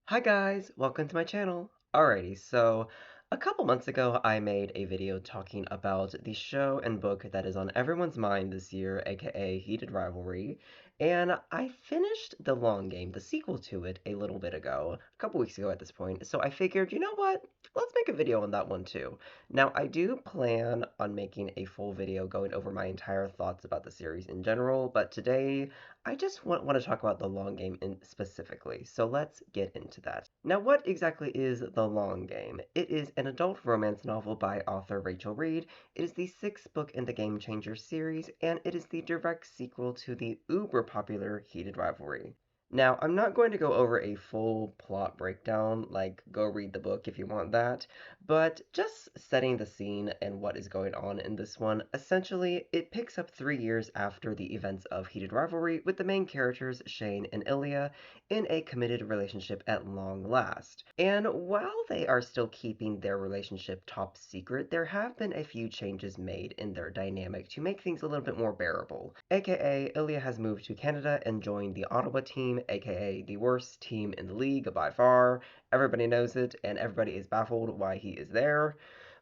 Hi guys, welcome to my channel. Alrighty, so a couple months ago I made a video talking about the show and book that is on everyone's mind this year, aka Heated Rivalry, and I finished The Long Game, the sequel to it, a little bit ago, a couple weeks ago at this point, so I figured, you know what? Let's make a video on that one too. Now, I do plan on making a full video going over my entire thoughts about the series in general, but today I just want to talk about The Long Game in specifically, so let's get into that. Now, what exactly is The Long Game? It is an adult romance novel by author Rachel Reed. It is the sixth book in the Game Changer series, and it is the direct sequel to the uber popular Heated Rivalry. Now, I'm not going to go over a full plot breakdown, like go read the book if you want that, but just setting the scene and what is going on in this one, essentially, it picks up 3 years after the events of Heated Rivalry, with the main characters, Shane and Ilya, in a committed relationship at long last. And while they are still keeping their relationship top secret, there have been a few changes made in their dynamic to make things a little bit more bearable. AKA, Ilya has moved to Canada and joined the Ottawa team, aka the worst team in the league by far. Everybody knows it, and everybody is baffled why he is there.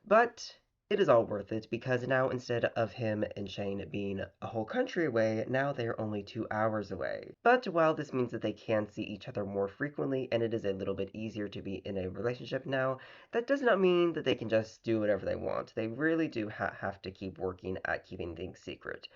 But it is all worth it because now instead of him and Shane being a whole country away, now they are only 2 hours away. But while this means that they can see each other more frequently and it is a little bit easier to be in a relationship now, that does not mean that they can just do whatever they want. They really do have to keep working at keeping things secret.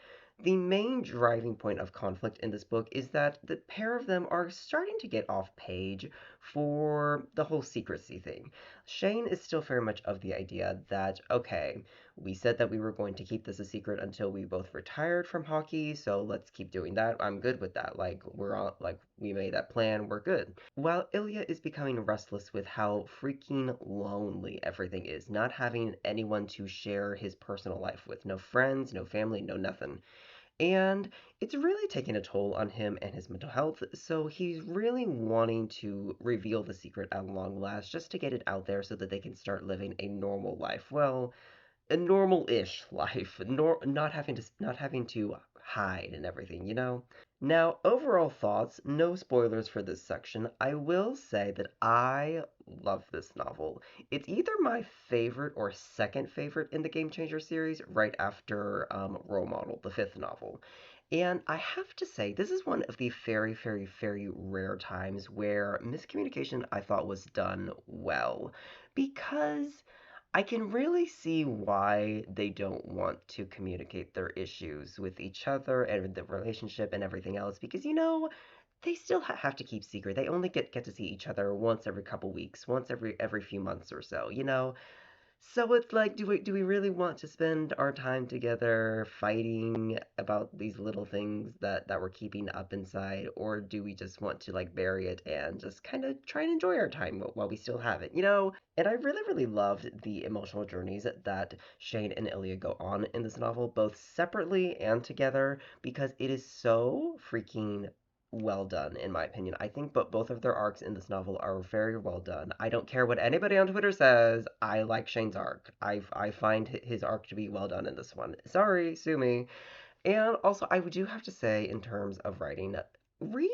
The main driving point of conflict in this book is that the pair of them are starting to get off page for the whole secrecy thing. Shane is still very much of the idea that, okay, we said that we were going to keep this a secret until we both retired from hockey, so let's keep doing that. I'm good with that. Like, we're on, like, we made that plan, we're good. While Ilya is becoming restless with how freaking lonely everything is, not having anyone to share his personal life with. No friends, no family, no nothing. And it's really taking a toll on him and his mental health, so he's really wanting to reveal the secret at long last just to get it out there so that they can start living a normal life. Well, a normal-ish life, not having to hide and everything, you know? Now, overall thoughts, no spoilers for this section. I will say that I love this novel. It's either my favorite or second favorite in the Game Changer series, right after Role Model, the fifth novel. And I have to say, this is one of the very, very, very rare times where miscommunication I thought was done well. Because I can really see why they don't want to communicate their issues with each other and the relationship and everything else because, they still have to keep secret. They only get to see each other once every couple weeks, once every few months or so, you know? So it's like, do we really want to spend our time together fighting about these little things that we're keeping up inside, or do we just want to like bury it and just kind of try and enjoy our time while we still have it, you know? And I really, really loved the emotional journeys that Shane and Ilya go on in this novel, both separately and together, because it is so freaking well done, in my opinion. I think both of their arcs in this novel are very well done. I don't care what anybody on Twitter says. I like Shane's arc. I find his arc to be well done in this one. Sorry, sue me. And also, I do have to say, in terms of writing, Reed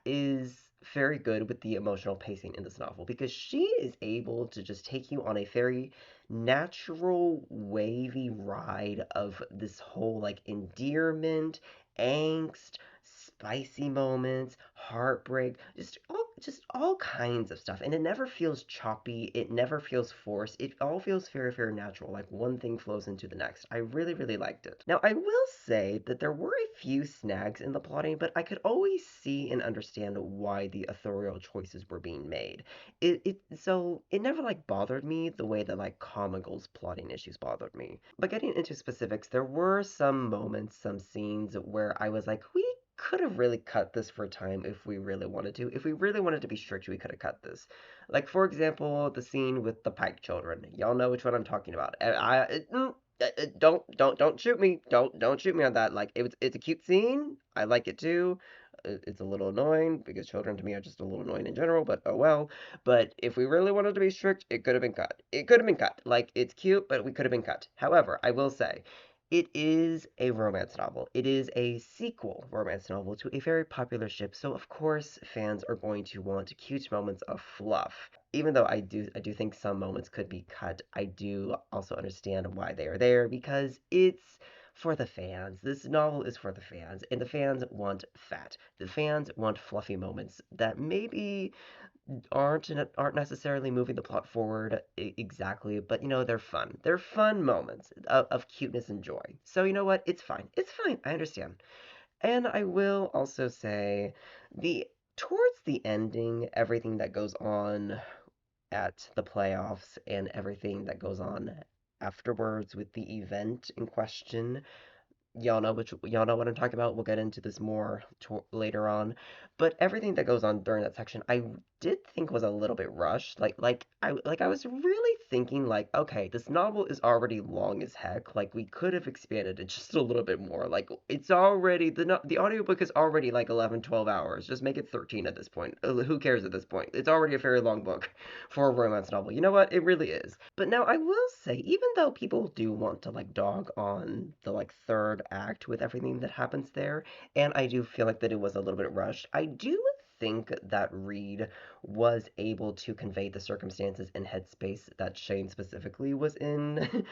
is very good with the emotional pacing in this novel because she is able to just take you on a very natural, wavy ride of this whole like endearment, angst, spicy moments, heartbreak, just all kinds of stuff. And it never feels choppy, it never feels forced. It all feels very, very natural, like one thing flows into the next. I really, really liked it. Now, I will say that there were a few snags in the plotting, but I could always see and understand why the authorial choices were being made. So it never like bothered me the way that like Comigle's plotting issues bothered me. But getting into specifics, there were some moments, some scenes where I was like, we could have really cut this for time if we really wanted to. If we really wanted to be strict, we could have cut this. Like for example, the scene with the Pike children. Y'all know which one I'm talking about. Don't shoot me. Don't shoot me on that. Like it's a cute scene. I like it too. It's a little annoying because children to me are just a little annoying in general, but oh well. But if we really wanted to be strict, it could have been cut. It could have been cut. Like it's cute, but we could have been cut. However, I will say It is a romance novel. It is a sequel romance novel to a very popular ship, so of course fans are going to want cute moments of fluff. Even though I do think some moments could be cut, I do also understand why they are there because it's for the fans. This novel is for the fans, and the fans want fat. The fans want fluffy moments that maybe aren't necessarily moving the plot forward exactly, but they're fun. They're fun moments of cuteness and joy. So you know what? It's fine. It's fine. I understand. And I will also say the towards the ending, everything that goes on at the playoffs and everything that goes on afterwards with the event in question, y'all know what I'm talking about. We'll get into this more later on, but everything that goes on during that section, I did think was a little bit rushed. I was really thinking like, okay, this novel is already long as heck. Like we could have expanded it just a little bit more. Like it's already the audiobook is already like 11, 12 hours. Just make it 13 at this point. Who cares at this point? It's already a very long book for a romance novel. You know what? It really is. But now I will say, even though people do want to like dog on the like third act with everything that happens there, and I do feel like that it was a little bit rushed, I do think that Reed was able to convey the circumstances and headspace that Shane specifically was in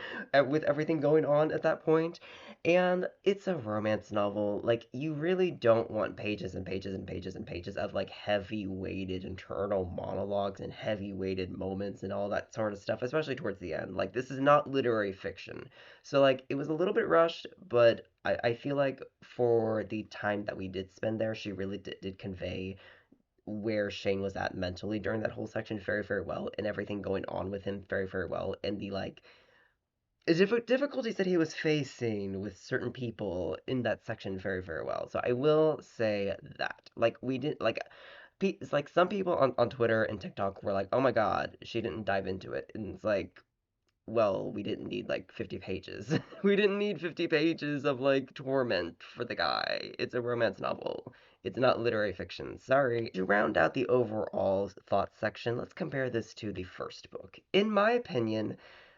with everything going on at that point. And it's a romance novel. Like, you really don't want pages and pages and pages and pages of like heavy weighted internal monologues and heavy weighted moments and all that sort of stuff, especially towards the end. Like, this is not literary fiction. So, like, it was a little bit rushed, but I feel like for the time that we did spend there, she really did convey where Shane was at mentally during that whole section very, very well, and everything going on with him very, very well, and the like difficulties that he was facing with certain people in that section very, very well. So I will say that. Like we did like it's like some people on Twitter and TikTok were like, "Oh my God, she didn't dive into it." And it's like, well, we didn't need like 50 pages. We didn't need 50 pages of like torment for the guy. It's a romance novel. It's not literary fiction. Sorry. To round out the overall thoughts section, let's compare this to the first book. In my opinion,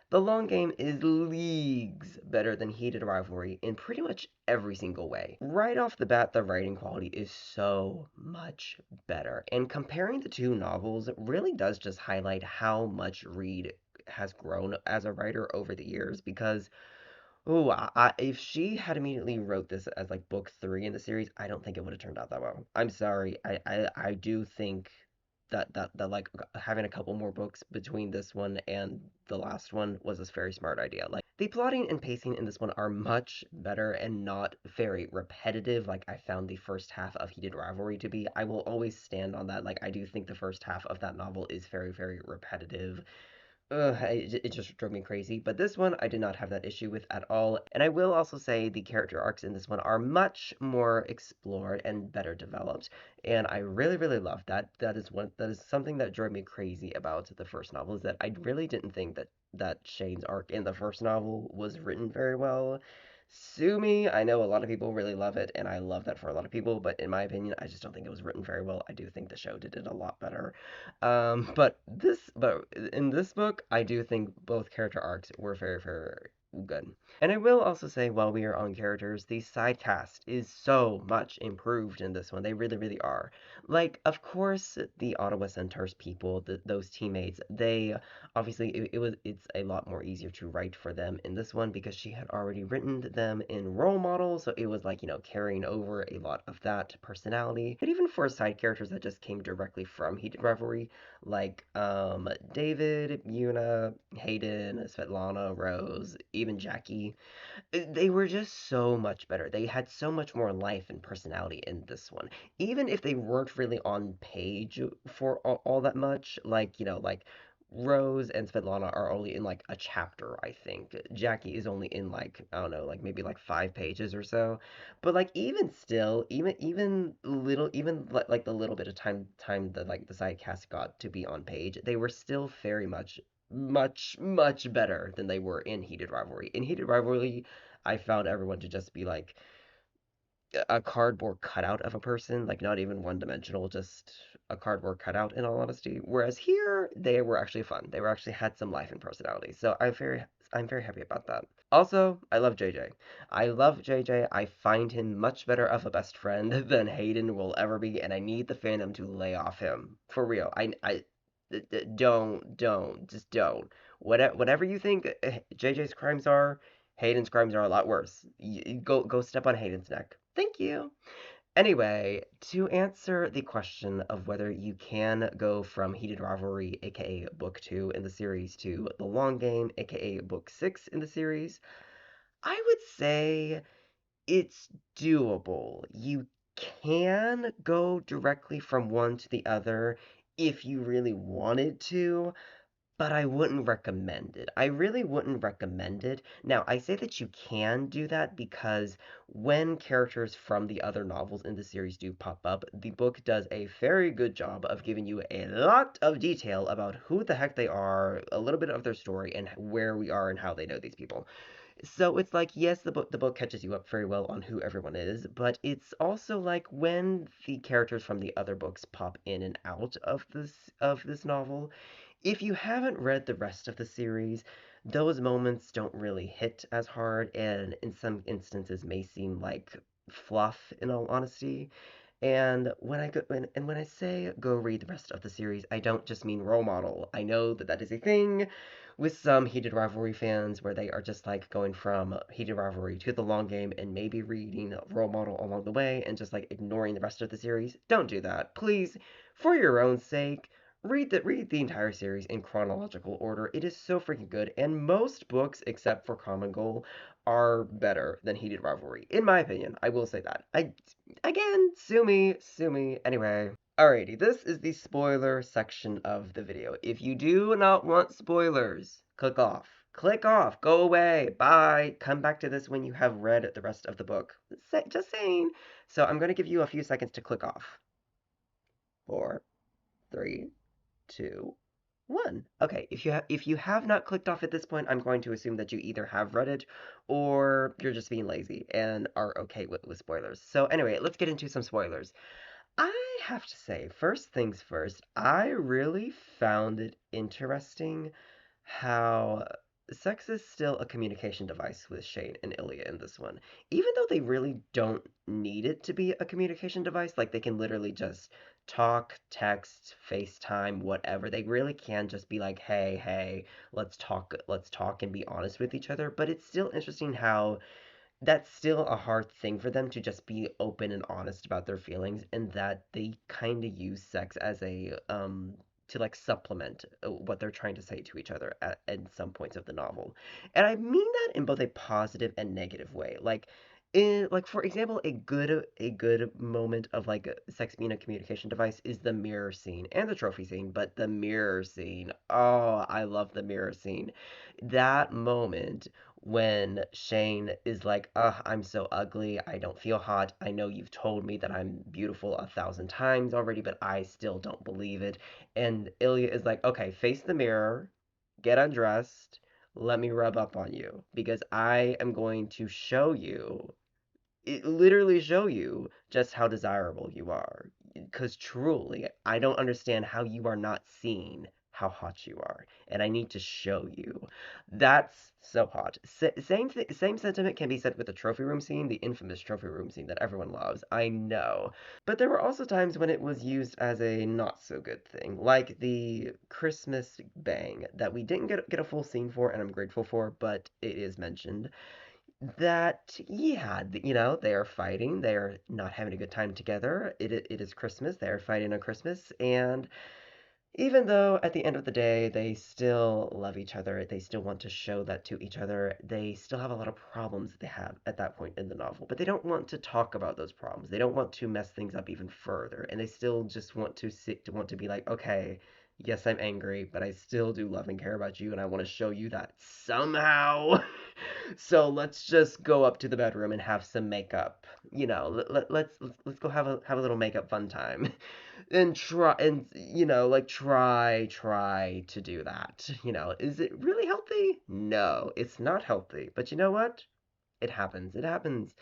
The Long Game is leagues better than Heated Rivalry in pretty much every single way. Right off the bat, the writing quality is so much better, and comparing the two novels really does just highlight how much Reed has grown as a writer over the years because if she had immediately wrote this as like book three in the series, I don't think it would have turned out that well. I'm sorry. I do think that like having a couple more books between this one and the last one was a very smart idea. Like the plotting and pacing in this one are much better and not very repetitive like I found the first half of Heated Rivalry to be. I will always stand on that. Like I do think the first half of that novel is very, very repetitive. It just drove me crazy. But this one, I did not have that issue with at all. And I will also say the character arcs in this one are much more explored and better developed. And I really, really love that. That is something that drove me crazy about the first novel is that I really didn't think that Shane's arc in the first novel was written very well. Sue me. I know a lot of people really love it, and I love that for a lot of people, but in my opinion, I just don't think it was written very well. I do think the show did it a lot better. But in this book, I do think both character arcs were very, very good. And I will also say, while we are on characters, the side cast is so much improved in this one. They really, really are. Like, of course, the Ottawa Centaurs people, those teammates, they obviously it's a lot more easier to write for them in this one because she had already written them in role models, so it was like carrying over a lot of that personality. But even for side characters that just came directly from Heated Revelry, like David, Yuna, Hayden, Svetlana, Rose, even Jackie, they were just so much better. They had so much more life and personality in this one. Even if they weren't really on page for all that much, like, like Rose and Svetlana are only in like a chapter, I think. Jackie is only in like, I don't know, like maybe like 5 pages or so. But like even still, even little even like the little bit of time that like the side cast got to be on page, they were still very much better than they were in Heated Rivalry. In Heated Rivalry, I found everyone to just be like a cardboard cutout of a person, like not even one dimensional, just a cardboard cutout in all honesty. Whereas here, they were actually fun. They were actually had some life and personality. So I'm very happy about that. Also, I love JJ. I love JJ. I find him much better of a best friend than Hayden will ever be, and I need the fandom to lay off him. For real. Just don't. Whatever you think JJ's crimes are, Hayden's crimes are a lot worse. Go step on Hayden's neck. Thank you. Anyway, to answer the question of whether you can go from Heated Rivalry, aka Book 2 in the series, to The Long Game, aka Book 6 in the series, I would say it's doable. You can go directly from one to the other if you really wanted to, but I wouldn't recommend it. I really wouldn't recommend it. Now, I say that you can do that because when characters from the other novels in the series do pop up, the book does a very good job of giving you a lot of detail about who the heck they are, a little bit of their story, and where we are and how they know these people. So it's like, yes, the book catches you up very well on who everyone is, but it's also like when the characters from the other books pop in and out of this novel, if you haven't read the rest of the series, those moments don't really hit as hard and in some instances may seem like fluff in all honesty. And when I say go read the rest of the series, I don't just mean role model. I know that that is a thing with some Heated Rivalry fans where they are just like going from Heated Rivalry to the long game and maybe reading role model along the way and just like ignoring the rest of the series. Don't do that. Please, for your own sake, read the entire series in chronological order. It is so freaking good, and most books except for Common Goal are better than Heated Rivalry, in my opinion. I will say that. I Again, sue me, sue me. Anyway. Alrighty, this is the spoiler section of the video. If you do not want spoilers, click off. Click off. Go away. Bye. Come back to this when you have read the rest of the book. Just saying. So I'm going to give you a few seconds to click off. 4, 3, 2, 1. Okay, if you have not clicked off at this point, I'm going to assume that you either have read it or you're just being lazy and are okay with spoilers. So anyway, let's get into some spoilers. I have to say, first things first, I really found it interesting how sex is still a communication device with Shane and Ilya in this one. Even though they really don't need it to be a communication device, like they can literally just talk, text, FaceTime, whatever. They really can just be like, hey, let's talk and be honest with each other. But it's still interesting how that's still a hard thing for them to just be open and honest about their feelings and that they kind of use sex as a to like supplement what they're trying to say to each other at some points of the novel. And I mean that in both a positive and negative way. Like for example, a good moment of like sex being a communication device is the mirror scene and the trophy scene, but the mirror scene, oh, I love the mirror scene. That moment when Shane is like, ugh, I'm so ugly. I don't feel hot. I know you've told me that I'm beautiful 1,000 times already, but I still don't believe it. And Ilya is like, okay, face the mirror, get undressed, let me rub up on you because I am going to show you it literally show you just how desirable you are. Because truly, I don't understand how you are not seeing how hot you are, and I need to show you. That's so hot. Same sentiment can be said with the trophy room scene, the infamous trophy room scene that everyone loves. I know, but there were also times when it was used as a not so good thing, like the Christmas bang that we didn't get a full scene for, and I'm grateful for, but it is mentioned that yeah, they are fighting, they are not having a good time together. It is Christmas, they are fighting on Christmas, and even though at the end of the day they still love each other, they still want to show that to each other, they still have a lot of problems that they have at that point in the novel, but they don't want to talk about those problems, they don't want to mess things up even further, and they still just want to be like, okay, yes, I'm angry, but I still do love and care about you, and I want to show you that somehow. So let's just go up to the bedroom and have some makeup. Let's go have a little makeup fun time, and try to do that. Is it really healthy? No, it's not healthy. But you know what? It happens. It happens.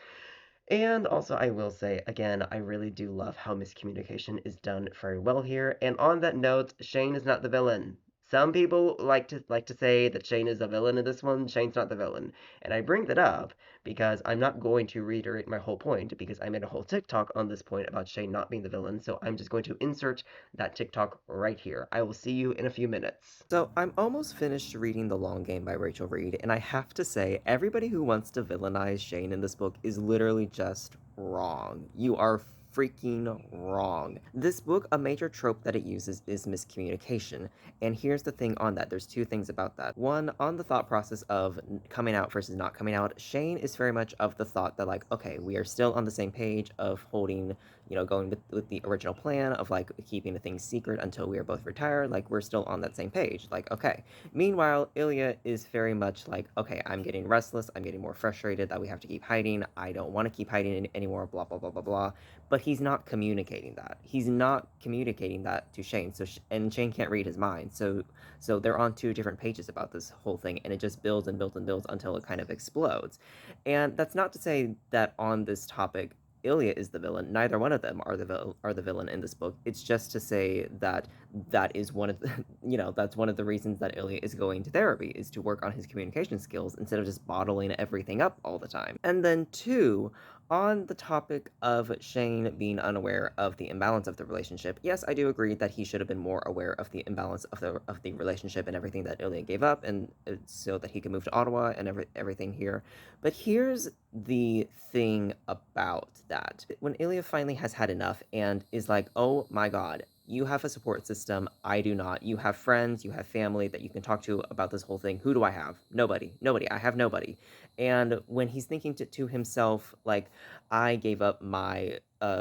And also, I will say again, I really do love how miscommunication is done very well here. And on that note, Shane is not the villain. Some people like to say that Shane is the villain in this one. Shane's not the villain. And I bring that up because I'm not going to reiterate my whole point because I made a whole TikTok on this point about Shane not being the villain. So I'm just going to insert that TikTok right here. I will see you in a few minutes. So I'm almost finished reading The Long Game by Rachel Reed, and I have to say, everybody who wants to villainize Shane in this book is literally just wrong. You are freaking wrong. This book, a major trope that it uses is miscommunication. And here's the thing on that. There's two things about that. One, on the thought process of coming out versus not coming out, Shane is very much of the thought that, like, okay, we are still on the same page of holding, going with the original plan of, like, keeping the things secret until we are both retired. Like, we're still on that same page. Like, okay. Meanwhile, Ilya is very much like, okay, I'm getting restless. I'm getting more frustrated that we have to keep hiding. I don't want to keep hiding anymore, blah, blah, blah, blah, blah. But he's not communicating that. He's not communicating that to Shane. And Shane can't read his mind. So they're on two different pages about this whole thing, and it just builds and builds and builds until it kind of explodes. And that's not to say that on this topic, Ilya is the villain. Neither one of them are the villain in this book. It's just to say that that is one of the, that's one of the reasons that Ilya is going to therapy, is to work on his communication skills instead of just bottling everything up all the time. And then two, on the topic of Shane being unaware of the imbalance of the relationship, yes, I do agree that he should have been more aware of the imbalance of the relationship and everything that Ilya gave up, and so that he could move to Ottawa and everything here. But here's the thing about that. When Ilya finally has had enough and is like, oh my god, you have a support system, I do not. You have friends, you have family that you can talk to about this whole thing. Who do I have? Nobody. Nobody. I have nobody. And when he's thinking to himself, like, I gave up my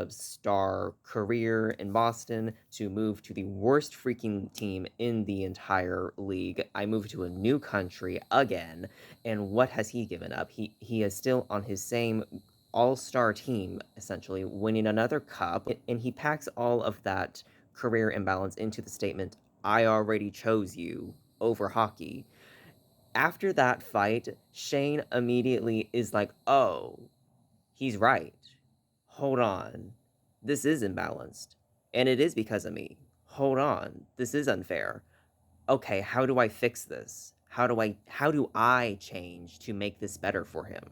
star career in Boston to move to the worst freaking team in the entire league. I moved to a new country again. And what has he given up? He is still on his same all-star team, essentially, winning another cup. And he packs all of that career imbalance into the statement, I already chose you over hockey. After that fight, Shane immediately is like, oh, he's right. Hold on. This is imbalanced. And it is because of me. Hold on. This is unfair. Okay, how do I fix this? How do I change to make this better for him?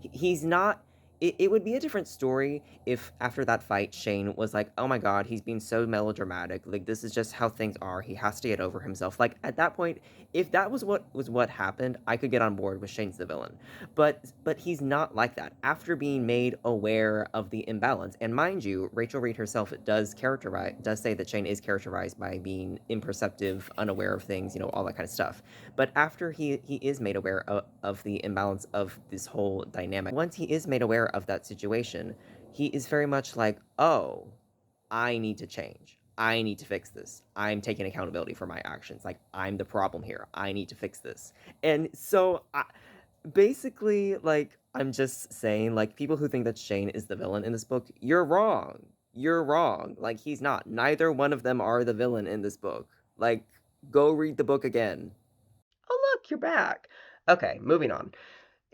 He's not. It would be a different story if after that fight Shane was like, oh my god, he's being so melodramatic, like this is just how things are, he has to get over himself. Like at that point, if that was what happened, I could get on board with Shane's the villain. But he's not like that. After being made aware of the imbalance, and mind you, Rachel Reed herself does say that Shane is characterized by being imperceptive, unaware of things, all that kind of stuff. But after he is made aware of the imbalance of this whole dynamic, once he is made aware of that situation, he is very much like, oh, I need to change. I need to fix this. I'm taking accountability for my actions. Like, I'm the problem here. I need to fix this. And so, basically, like, I'm just saying, like, people who think that Shane is the villain in this book, you're wrong. You're wrong. Like, he's not. Neither one of them are the villain in this book. Like, go read the book again. Oh, look, you're back. Okay, moving on.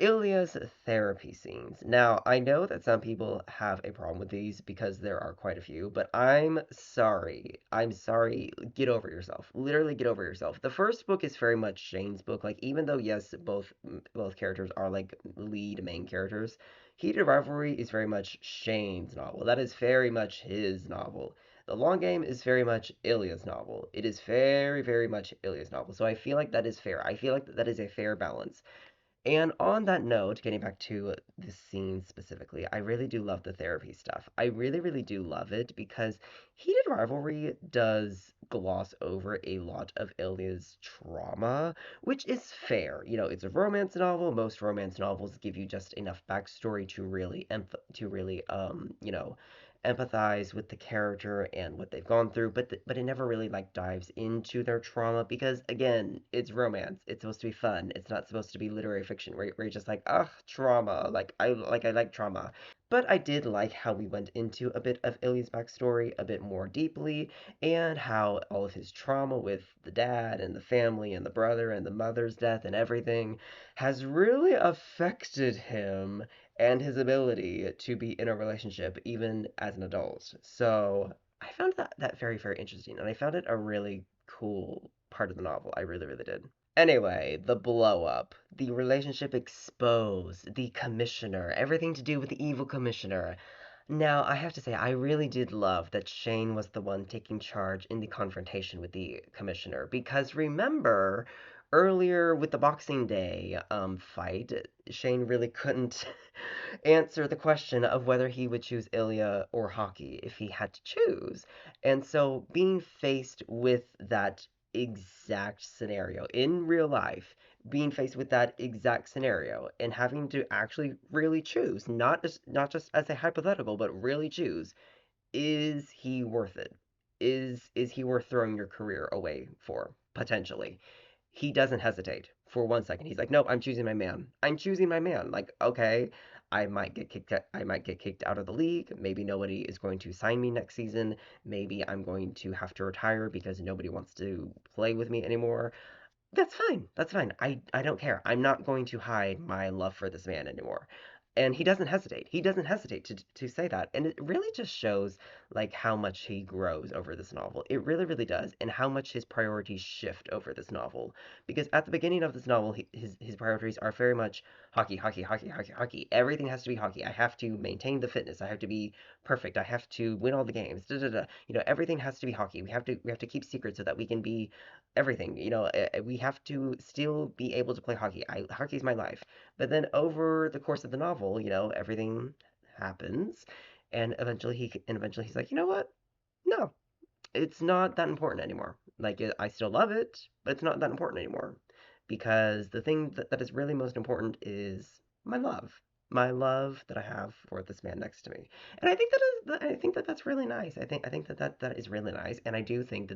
Ilya's therapy scenes. Now, I know that some people have a problem with these because there are quite a few, but I'm sorry. I'm sorry. Get over yourself. Literally get over yourself. The first book is very much Shane's book. Like, even though, yes, both characters are like lead main characters, Heated Rivalry is very much Shane's novel. That is very much his novel. The Long Game is very much Ilya's novel. It is very, very much Ilya's novel. So I feel like that is fair. I feel like that is a fair balance. And on that note, getting back to the scene specifically, I really do love the therapy stuff. I really, really do love it because Heated Rivalry does gloss over a lot of Ilya's trauma, which is fair. It's a romance novel. Most romance novels give you just enough backstory to really empathize with the character and what they've gone through, but it never really like dives into their trauma because again, it's romance. It's supposed to be fun. It's not supposed to be literary fiction where you're just like, ugh, trauma. Like I like trauma. But I did like how we went into a bit of Illy's backstory a bit more deeply, and how all of his trauma with the dad and the family and the brother and the mother's death and everything has really affected him and his ability to be in a relationship even as an adult. So I found that very, very interesting, and I found it a really cool part of the novel. I really, really did. Anyway, the blow up, the relationship exposed, the commissioner, everything to do with the evil commissioner. Now, I have to say, I really did love that Shane was the one taking charge in the confrontation with the commissioner because remember, earlier with the Boxing Day fight, Shane really couldn't answer the question of whether he would choose Ilya or hockey if he had to choose. And so being faced with that exact scenario in real life, being faced with that exact scenario and having to actually really choose, not just as a hypothetical, but really choose, is he worth it? Is he worth throwing your career away for potentially? He doesn't hesitate for 1 second. He's like, "Nope, I'm choosing my man. I'm choosing my man." Like, okay, I might get kicked out of the league. Maybe nobody is going to sign me next season. Maybe I'm going to have to retire because nobody wants to play with me anymore. That's fine. That's fine. I don't care. I'm not going to hide my love for this man anymore. And he doesn't hesitate. He doesn't hesitate to say that. And it really just shows like how much he grows over this novel. It really, really does. And how much his priorities shift over this novel. Because at the beginning of this novel, his priorities are very much hockey, hockey, hockey, hockey, hockey. Everything has to be hockey. I have to maintain the fitness. I have to be perfect. I have to win all the games. Da, da, da. You know, everything has to be hockey. We have to keep secrets so that we can be everything. You know, we have to still be able to play hockey. Hockey's my life. But then over the course of the novel, you know, everything happens, and eventually he's like, you know what? No, it's not that important anymore. Like I still love it, but it's not that important anymore because the thing that is really most important is my love that I have for this man next to me. And I think that that's really nice. I think that is really nice, and I do think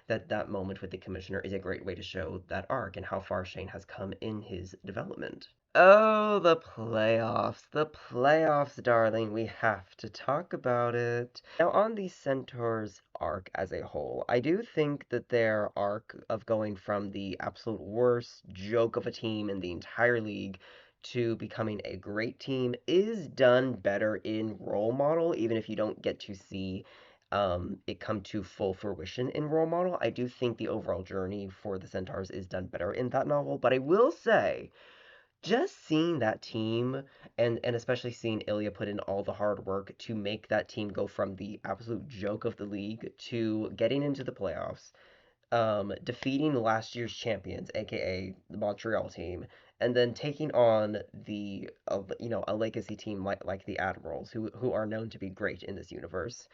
that moment with the commissioner is a great way to show that arc and how far Shane has come in his development. Oh, the playoffs, darling. We have to talk about it. Now, on the Centaurs arc as a whole, I do think that their arc of going from the absolute worst joke of a team in the entire league to becoming a great team is done better in Role Model, even if you don't get to see it come to full fruition in Role Model. I do think the overall journey for the Centaurs is done better in that novel, but I will say just seeing that team and especially seeing Ilya put in all the hard work to make that team go from the absolute joke of the league to getting into the playoffs, defeating last year's champions, aka the Montreal team, and then taking on the a legacy team like the Admirals, who are known to be great in this universe,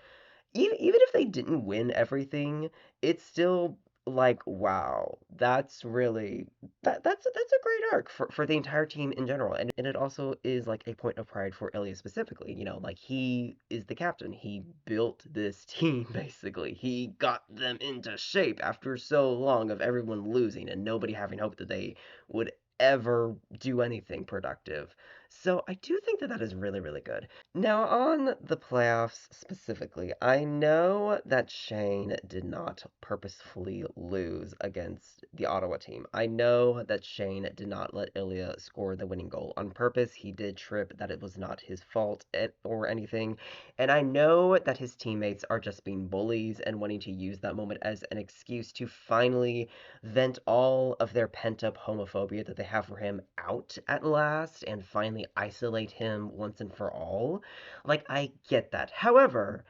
even if they didn't win everything, it's still like, wow, that's really that's a great arc for the entire team in general. And it also is like a point of pride for Ilya specifically. You know, like he is the captain. He built this team basically. He got them into shape after so long of everyone losing and nobody having hope that they would ever do anything productive. So I do think that that is really, really good. Now, on the playoffs specifically, I know that Shane did not purposefully lose against the Ottawa team. I know that Shane did not let Ilya score the winning goal on purpose. He did trip, that it was not his fault or anything. And I know that his teammates are just being bullies and wanting to use that moment as an excuse to finally vent all of their pent up homophobia that they have for him out at last and finally isolate him once and for all. Like, I get that. However,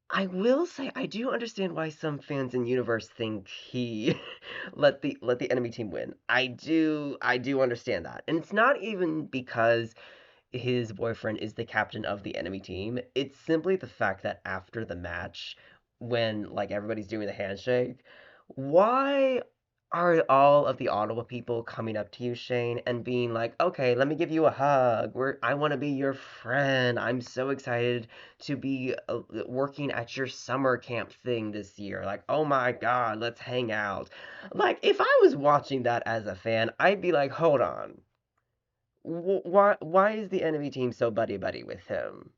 I will say I do understand why some fans in Universe think he let the enemy team win. I do understand that. And it's not even because his boyfriend is the captain of the enemy team. It's simply the fact that after the match, when like everybody's doing the handshake, why are all of the Ottawa people coming up to you, Shane, and being like, "Okay, let me give you a hug. I want to be your friend. I'm so excited to be working at your summer camp thing this year. Like, oh my God, let's hang out." Like, if I was watching that as a fan, I'd be like, "Hold on. Why is the enemy team so buddy buddy with him?"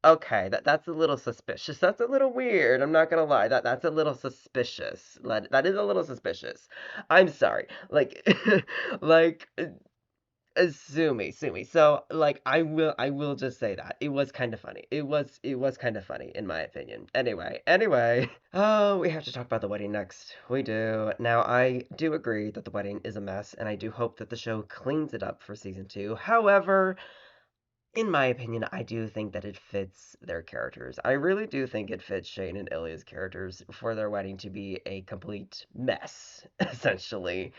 Okay, that's a little suspicious. That's a little weird. I'm not gonna lie. That's a little suspicious. That is a little suspicious. I'm sorry. Like like Sue me. So, like, I will just say that it was kind of funny. It was kind of funny in my opinion. Anyway. Oh, we have to talk about the wedding next. We do. Now, I do agree that the wedding is a mess, and I do hope that the show cleans it up for season two. However, in my opinion, I do think that it fits their characters. I really do think it fits Shane and Ilya's characters for their wedding to be a complete mess, essentially.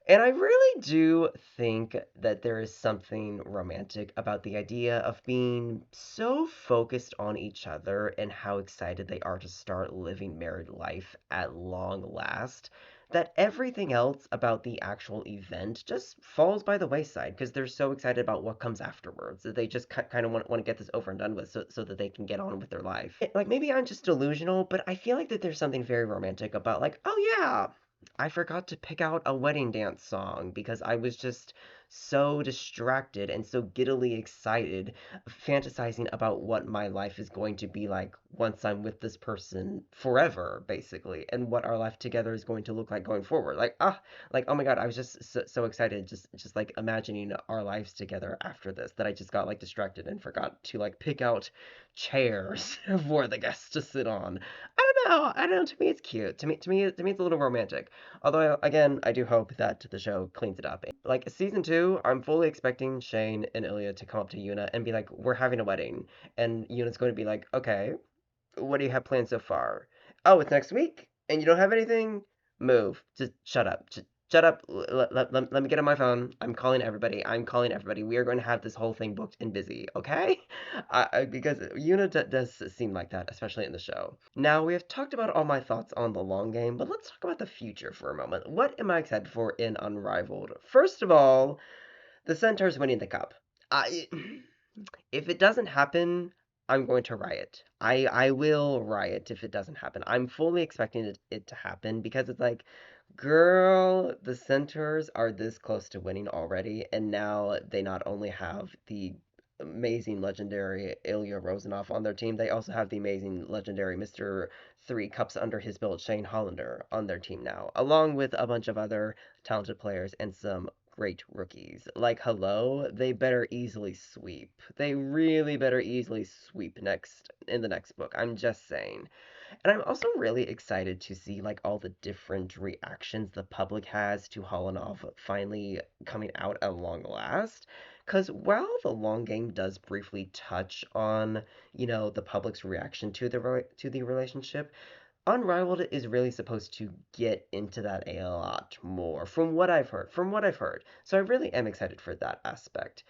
And I really do think that there is something romantic about the idea of being so focused on each other and how excited they are to start living married life at long last, that everything else about the actual event just falls by the wayside because they're so excited about what comes afterwards that they just kind of want to get this over and done with so that they can get on with their life. Like maybe I'm just delusional, but I feel like that there's something very romantic about like, oh yeah, I forgot to pick out a wedding dance song because I was just so distracted and so giddily excited, fantasizing about what my life is going to be like once I'm with this person forever, basically, and what our life together is going to look like going forward. Like oh my God, I was just so excited, just like imagining our lives together after this that I just got like distracted and forgot to like pick out chairs for the guests to sit on. I don't know. I don't know. To me, it's cute. To me, it's a little romantic. Although, again, I do hope that the show cleans it up. Like season two, I'm fully expecting Shane and Ilya to come up to Yuna and be like, "We're having a wedding," and Yuna's going to be like, "Okay, what do you have planned so far?" "Oh, it's next week, and you don't have anything? Move. Just shut up. Just shut up. Let me get on my phone. I'm calling everybody. I'm calling everybody. We are going to have this whole thing booked and busy, okay?" Because Yuna does seem like that, especially in the show. Now, we have talked about all my thoughts on the long game, but let's talk about the future for a moment. What am I excited for in Unrivaled? First of all, the Centaurs winning the cup. I if it doesn't happen, I'm going to riot. I will riot if it doesn't happen. I'm fully expecting it to happen because it's like, girl, the Centaurs are this close to winning already, and now they not only have the amazing legendary Ilya Rosanov on their team, they also have the amazing legendary Mr. Three Cups under his belt Shane Hollander on their team now, along with a bunch of other talented players and some great rookies. Like, hello, they better easily sweep. They really better easily sweep next in the next book. I'm just saying. And I'm also really excited to see like all the different reactions the public has to Holanov finally coming out at long last. Because while the long game does briefly touch on, the public's reaction to the relationship, Unrivaled is really supposed to get into that a lot more, from what I've heard. So I really am excited for that aspect.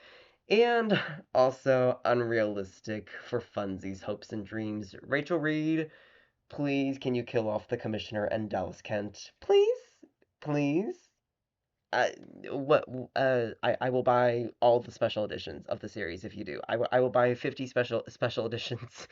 And also unrealistic for Funzy's hopes and dreams. Rachel Reed, please, can you kill off the commissioner and Dallas Kent? Please? Please? Uh, what? I will buy all the special editions of the series if you do. I will buy 50 special editions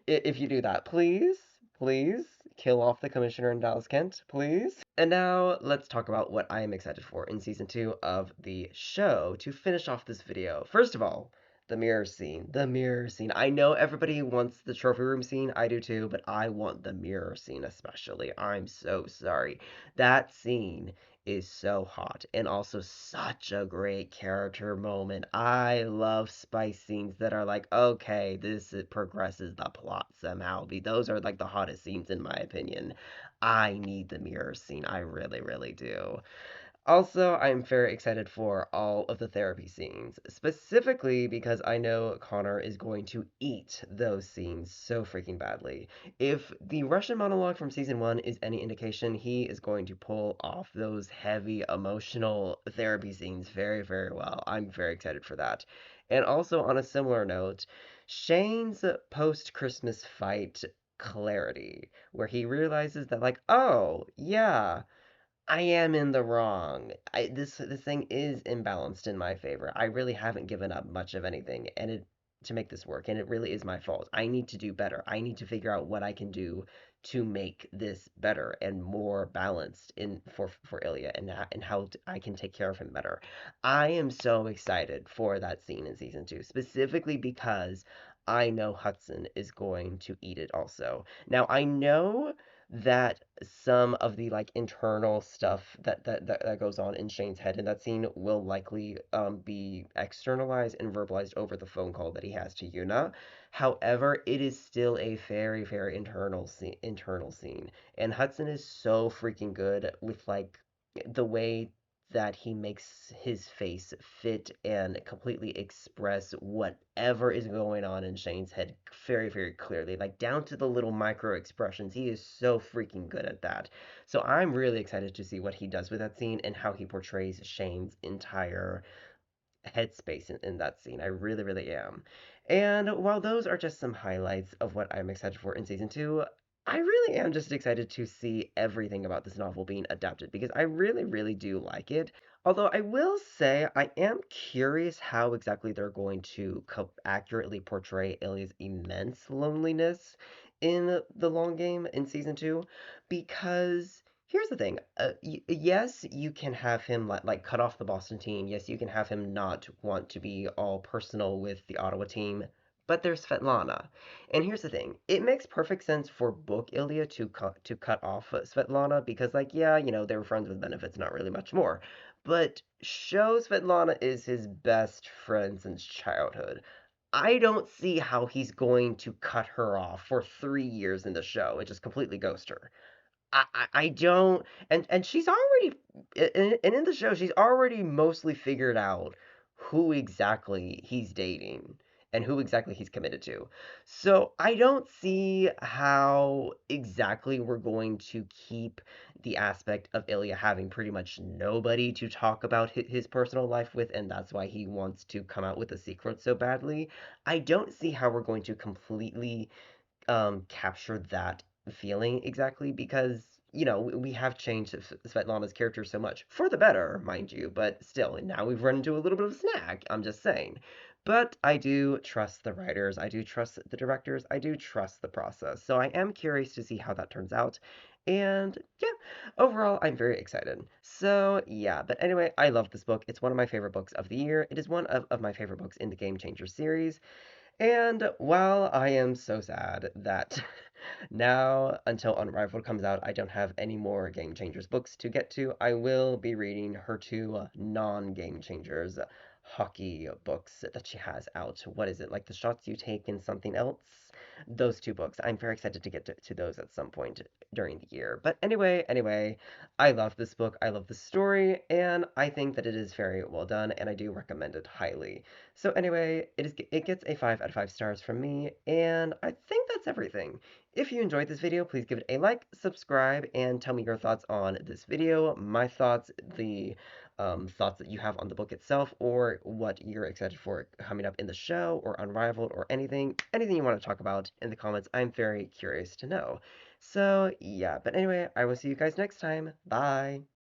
if you do that. Please, please kill off the commissioner and Dallas Kent, please. And now let's talk about what I am excited for in season two of the show to finish off this video. First of all, the mirror scene. The mirror scene. I know everybody wants the trophy room scene. I do too, but I want the mirror scene especially. I'm so sorry. That scene is so hot and also such a great character moment. I love spice scenes that are like, okay, this progresses the plot somehow. Those are like the hottest scenes in my opinion. I need the mirror scene. I really, really do. Also, I'm very excited for all of the therapy scenes, specifically because I know Connor is going to eat those scenes so freaking badly. If the Russian monologue from season one is any indication, he is going to pull off those heavy emotional therapy scenes very, very well. I'm very excited for that. And also, on a similar note, Shane's post Christmas fight clarity, where he realizes that, like, oh, yeah. I am in the wrong. This thing is imbalanced in my favor. I really haven't given up much of anything and it to make this work, and it really is my fault. I need to do better. I need to figure out what I can do to make this better and more balanced in for Ilya and how I can take care of him better. I am so excited for that scene in season 2, specifically because I know Hudson is going to eat it also. Now, I know that some of the like internal stuff that goes on in Shane's head in that scene will likely be externalized and verbalized over the phone call that he has to Yuna. However, it is still a very, very internal scene. And Hudson is so freaking good with like the way that he makes his face fit and completely express whatever is going on in Shane's head very, very clearly, like down to the little micro expressions. He is so freaking good at that. So I'm really excited to see what he does with that scene and how he portrays Shane's entire headspace in that scene. I really, really am. And while those are just some highlights of what I'm excited for in season two, I really am just excited to see everything about this novel being adapted because I really, really do like it. Although I will say I am curious how exactly they're going to accurately portray Ilya's immense loneliness in the long game in season two, because here's the thing. Yes, you can have him like cut off the Boston team. Yes, you can have him not want to be all personal with the Ottawa team. But there's Svetlana. And here's the thing. It makes perfect sense for book Ilya to cut off Svetlana because like yeah, they were friends with benefits, not really much more. But show Svetlana is his best friend since childhood. I don't see how he's going to cut her off for 3 years in the show and just completely ghost her. I don't, and she's already and in the show she's already mostly figured out who exactly he's dating and who exactly he's committed to. So I don't see how exactly we're going to keep the aspect of Ilya having pretty much nobody to talk about his personal life with, and that's why he wants to come out with a secret so badly. I don't see how we're going to completely capture that feeling exactly because we have changed Svetlana's character so much for the better, mind you, but still, and now we've run into a little bit of a snag. I'm just saying. But I do trust the writers, I do trust the directors, I do trust the process. So I am curious to see how that turns out. And yeah, overall, I'm very excited. So yeah, but anyway, I love this book. It's one of my favorite books of the year. It is one of my favorite books in the Game Changer series. And while I am so sad that now until Unrivaled comes out, I don't have any more Game Changers books to get to, I will be reading her two non-Game Changers hockey books that she has out. What is it, like The Shots You Take and something else? Those two books. I'm very excited to get to those at some point during the year. But anyway, I love this book. I love the story, and I think that it is very well done, and I do recommend it highly. So anyway, it gets a 5 out of 5 stars from me, and I think that's everything. If you enjoyed this video, please give it a like, subscribe, and tell me your thoughts on this video, my thoughts, the thoughts that you have on the book itself, or what you're excited for coming up in the show, or Unrivaled, or anything you want to talk about in the comments. I'm very curious to know. So yeah, but anyway, I will see you guys next time. Bye!